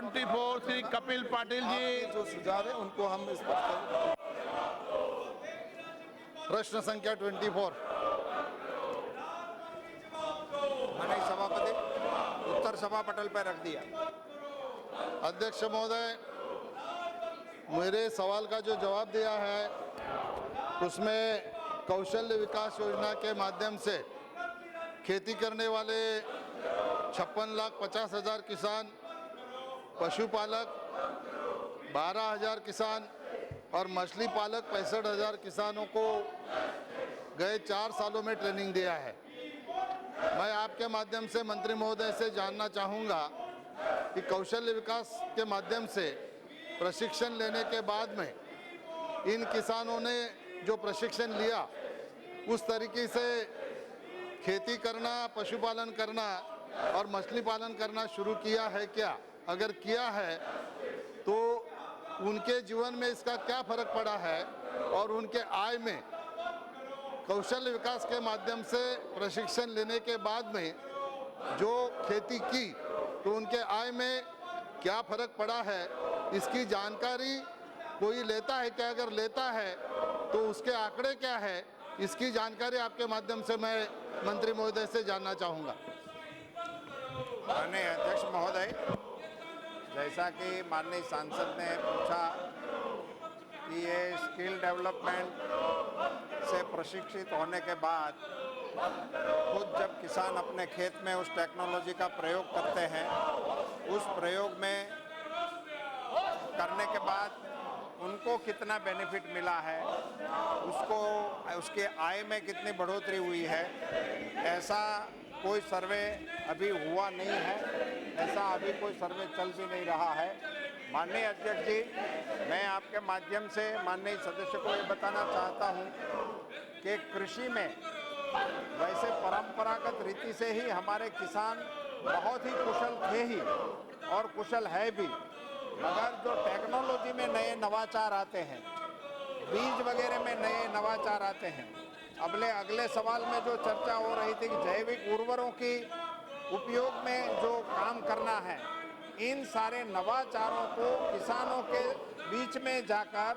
24 श्री कपिल पाटिल जी। जो सुझाव है उनको हम इस पर प्रश्न संख्या 24। माननीय सभापति, उत्तर सभा पटल पर रख दिया। अध्यक्ष महोदय, मेरे सवाल का जो जवाब दिया है उसमें कौशल्य विकास योजना के माध्यम से खेती करने वाले 56,50,000 किसान, पशुपालक 12,000 किसान और मछली पालक 65,000 किसानों को गए 4 सालों में ट्रेनिंग दिया है। मैं आपके माध्यम से मंत्री महोदय से जानना चाहूँगा कि कौशल्य विकास के माध्यम से प्रशिक्षण लेने के बाद में इन किसानों ने जो प्रशिक्षण लिया उस तरीके से खेती करना, पशुपालन करना और मछली पालन करना शुरू किया है क्या? अगर किया है तो उनके जीवन में इसका क्या फर्क पड़ा है और उनके आय में कौशल्य विकास के माध्यम से प्रशिक्षण लेने के बाद में जो खेती की तो उनके आय में क्या फर्क पड़ा है, इसकी जानकारी कोई लेता है क्या? अगर लेता है तो उसके आंकड़े क्या है, इसकी जानकारी आपके माध्यम से मैं मंत्री महोदय से जानना चाहूँगा। माननीय अध्यक्ष महोदय, जैसा कि माननीय सांसद ने पूछा कि ये स्किल डेवलपमेंट से प्रशिक्षित होने के बाद खुद जब किसान अपने खेत में उस टेक्नोलॉजी का प्रयोग करते हैं, उस प्रयोग में करने के बाद उनको कितना बेनिफिट मिला है, उसके आय में कितनी बढ़ोतरी हुई है, ऐसा कोई सर्वे अभी हुआ नहीं है, ऐसा अभी कोई सर्वे चल भी नहीं रहा है। माननीय अध्यक्ष जी, मैं आपके माध्यम से माननीय सदस्य को ये बताना चाहता हूँ कि कृषि में वैसे परंपरागत रीति से ही हमारे किसान बहुत ही कुशल थे ही और कुशल है भी, मगर जो टेक्नोलॉजी में नए नवाचार आते हैं, बीज वगैरह में नए नवाचार आते हैं, अगले सवाल में जो चर्चा हो रही थी कि जैविक उर्वरों की उपयोग में जो काम करना है, इन सारे नवाचारों को किसानों के बीच में जाकर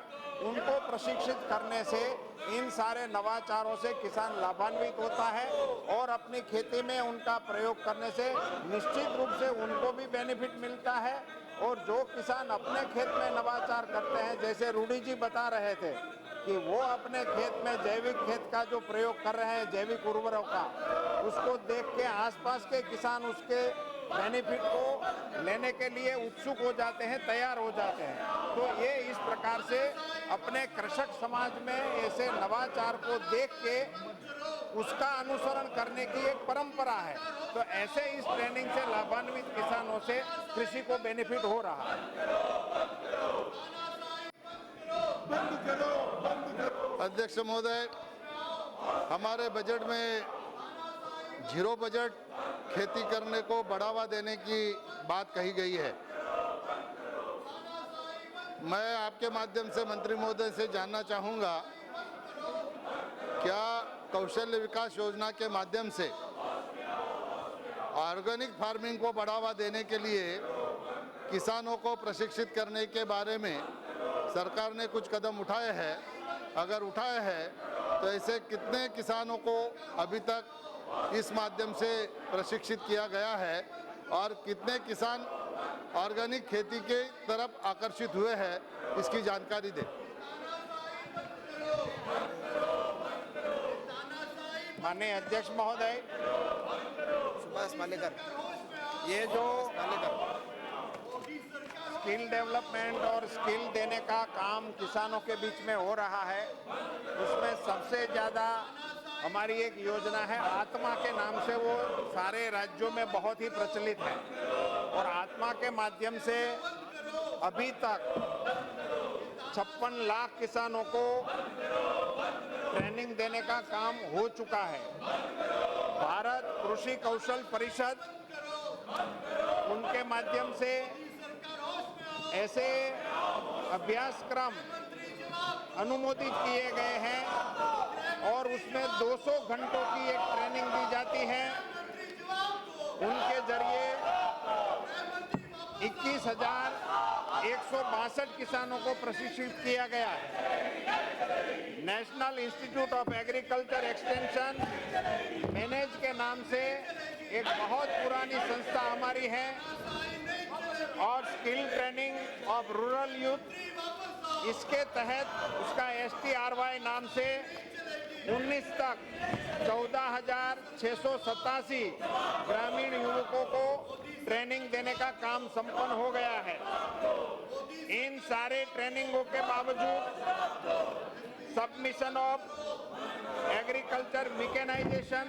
उनको प्रशिक्षित करने से इन सारे नवाचारों से किसान लाभान्वित होता है और अपनी खेती में उनका प्रयोग करने से निश्चित रूप से उनको भी बेनिफिट मिलता है। और जो किसान अपने खेत में नवाचार करते हैं, जैसे रूडी जी बता रहे थे कि वो अपने खेत में जैविक खेत का जो प्रयोग कर रहे हैं, जैविक उर्वरों का, उसको देख के आसपास के किसान उसके बेनिफिट को लेने के लिए उत्सुक हो जाते हैं, तैयार हो जाते हैं। तो ये इस प्रकार से अपने कृषक समाज में ऐसे नवाचार को देख के उसका अनुसरण करने की एक परंपरा है। तो ऐसे इस ट्रेनिंग से लाभान्वित किसानों से कृषि को बेनिफिट हो रहा है। अध्यक्ष महोदय, हमारे बजट में जीरो बजट खेती करने को बढ़ावा देने की बात कही गई है। मैं आपके माध्यम से मंत्री महोदय से जानना चाहूँगा, क्या कौशल्य विकास योजना के माध्यम से ऑर्गेनिक फार्मिंग को बढ़ावा देने के लिए किसानों को प्रशिक्षित करने के बारे में सरकार ने कुछ कदम उठाए हैं? अगर उठाए हैं तो ऐसे कितने किसानों को अभी तक इस माध्यम से प्रशिक्षित किया गया है और कितने किसान ऑर्गेनिक खेती के तरफ आकर्षित हुए हैं, इसकी जानकारी दें। माननीय अध्यक्ष महोदय, सुभाष पालेकर, ये जो स्किल डेवलपमेंट और स्किल देने का काम किसानों के बीच में हो रहा है, उसमें सबसे ज़्यादा हमारी एक योजना है आत्मा के नाम से, वो सारे राज्यों में बहुत ही प्रचलित है। और आत्मा के माध्यम से अभी तक 56 लाख किसानों को ट्रेनिंग देने का काम हो चुका है। भारत कृषि कौशल परिषद, उनके माध्यम से ऐसे अभ्यासक्रम अनुमोदित किए गए हैं और उसमें 200 घंटों की एक ट्रेनिंग दी जाती है। उनके जरिए 21,162 किसानों को प्रशिक्षित किया गया है। National institute of agriculture extension manage के नाम से एक बहुत पुरानी संस्था हमारी है और skill training of rural youth, इसके तहत उसका STRY नाम से 19 तक 14,687 ग्रामीण युवकों को ट्रेनिंग देने का काम संपन्न हो गया है। इन सारे ट्रेनिंगों के बावजूद सबमिशन ऑफ एग्रीकल्चर मैकेनाइजेशन,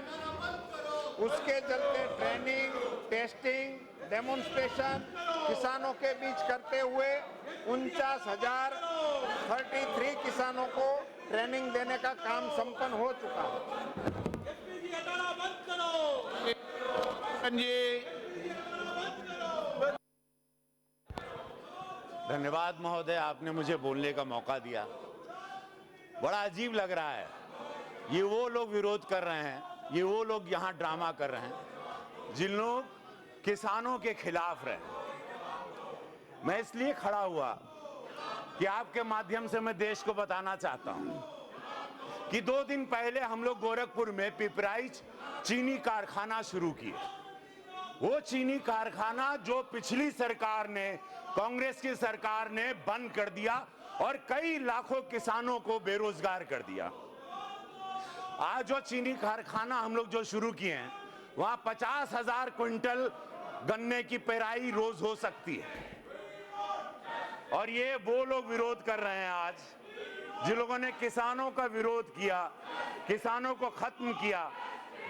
उसके चलते ट्रेनिंग, टेस्टिंग, डेमोन्स्ट्रेशन किसानों के बीच करते हुए 49,033 किसानों को ट्रेनिंग देने का काम संपन्न हो चुका है। जी धन्यवाद महोदय, आपने मुझे बोलने का मौका दिया। बड़ा अजीब लग रहा है, ये वो लोग विरोध कर रहे हैं, ये वो लोग यहाँ ड्रामा कर रहे हैं जिन लोग किसानों के खिलाफ रहे। मैं इसलिए खड़ा हुआ कि आपके माध्यम से मैं देश को बताना चाहता हूं कि 2 दिन पहले हम लोग गोरखपुर में पिपराइच चीनी कारखाना शुरू किए। वो चीनी कारखाना जो पिछली सरकार ने, कांग्रेस की सरकार ने बंद कर दिया और कई लाखों किसानों को बेरोजगार कर दिया। आज जो चीनी कारखाना हम लोग जो शुरू किए हैं, वहां 50,000 क्विंटल गन्ने की पेराई रोज हो सकती है। और ये वो लोग विरोध कर रहे हैं आज, जिन लोगों ने किसानों का विरोध किया, किसानों को खत्म किया।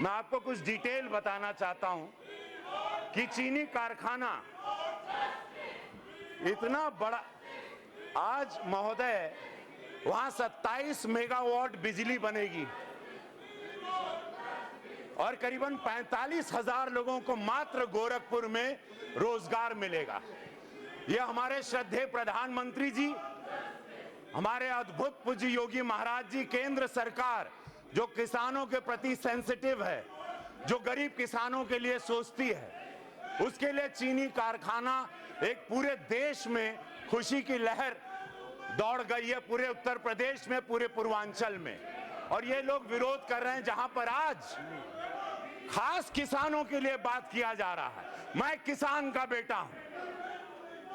मैं आपको कुछ डिटेल बताना चाहता हूं कि चीनी कारखाना इतना बड़ा, आज महोदय वहां 27 मेगावाट बिजली बनेगी और करीबन 45,000 लोगों को मात्र गोरखपुर में रोजगार मिलेगा। यह हमारे श्रद्धेय प्रधानमंत्री जी, हमारे अद्भुत पूज्य योगी महाराज जी, केंद्र सरकार जो किसानों के प्रति सेंसिटिव है, जो गरीब किसानों के लिए सोचती है, उसके लिए चीनी कारखाना एक पूरे देश में खुशी की लहर दौड़ गई है, पूरे उत्तर प्रदेश में, पूरे पूर्वांचल में। और ये लोग विरोध कर रहे हैं जहां पर आज खास किसानों के लिए बात किया जा रहा है। मैं किसान का बेटा हूं,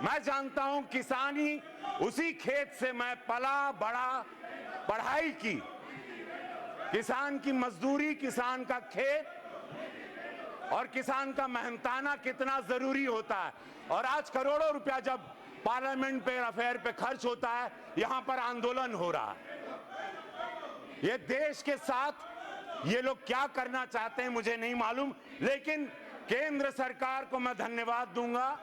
मैं जानता हूं किसानी, उसी खेत से मैं पला बड़ा, पढ़ाई की। किसान की मजदूरी, किसान का खेत और किसान का मेहनताना कितना जरूरी होता है। और आज करोड़ों रुपया जब पार्लियामेंट पे अफेयर पे खर्च होता है, यहां पर आंदोलन हो रहा है। ये देश के साथ ये लोग क्या करना चाहते हैं मुझे नहीं मालूम, लेकिन केंद्र सरकार को मैं धन्यवाद दूंगा,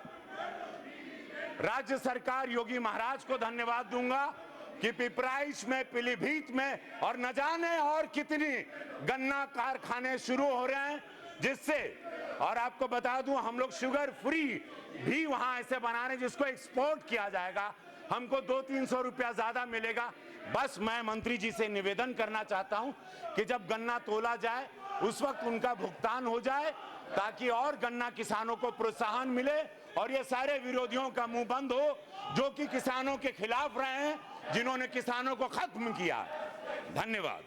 राज्य सरकार योगी महाराज को धन्यवाद दूंगा कि पिपराइच में, पीलीभीत में और न जाने और कितनी गन्ना कारखाने शुरू हो रहे हैं, जिससे, और आपको बता दूं, हम लोग शुगर फ्री भी वहां ऐसे बना रहे हैं जिसको एक्सपोर्ट किया जाएगा, हमको 200-300 रुपया ज्यादा मिलेगा। बस मैं मंत्री जी से निवेदन करना चाहता हूं कि जब गन्ना तोला जाए उस वक्त उनका भुगतान हो जाए, ताकि और गन्ना किसानों को प्रोत्साहन मिले और ये सारे विरोधियों का मुंह बंद हो जो कि किसानों के खिलाफ रहे हैं, जिन्होंने किसानों को खत्म किया। धन्यवाद।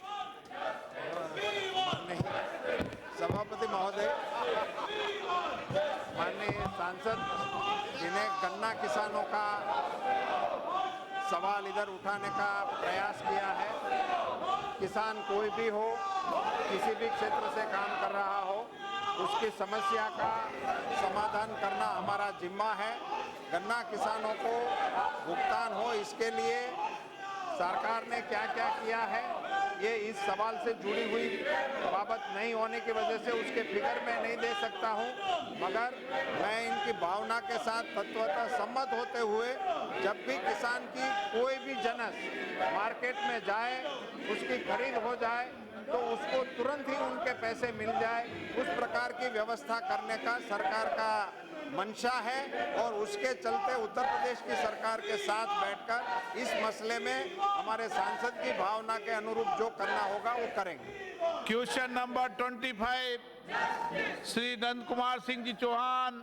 सभापति महोदय, माननीय सांसद जिन्हें गन्ना किसानों का सवाल इधर उठाने का प्रयास किया है, किसान कोई भी हो, किसी भी क्षेत्र से काम कर रहा हो, उसकी समस्या का समाधान करना हमारा जिम्मा है। गन्ना किसानों को भुगतान हो, इसके लिए सरकार ने क्या क्या किया है, ये इस सवाल से जुड़ी हुई बाबत नहीं होने की वजह से उसके फिगर में नहीं दे सकता हूं, मगर मैं इनकी भावना के साथ तत्वतः सम्मत होते हुए, जब भी किसान की कोई भी जनस मार्केट में जाए, उसकी खरीद हो जाए, तो उसको तुरंत ही उनके पैसे मिल जाए, उस प्रकार की व्यवस्था करने का सरकार का मंशा है। और उसके चलते उत्तर प्रदेश की सरकार के साथ बैठकर इस मसले में हमारे सांसद की भावना के अनुरूप जो करना होगा वो करेंगे। Question number 25 Shri Nand Kumar Singh ji Chauhan,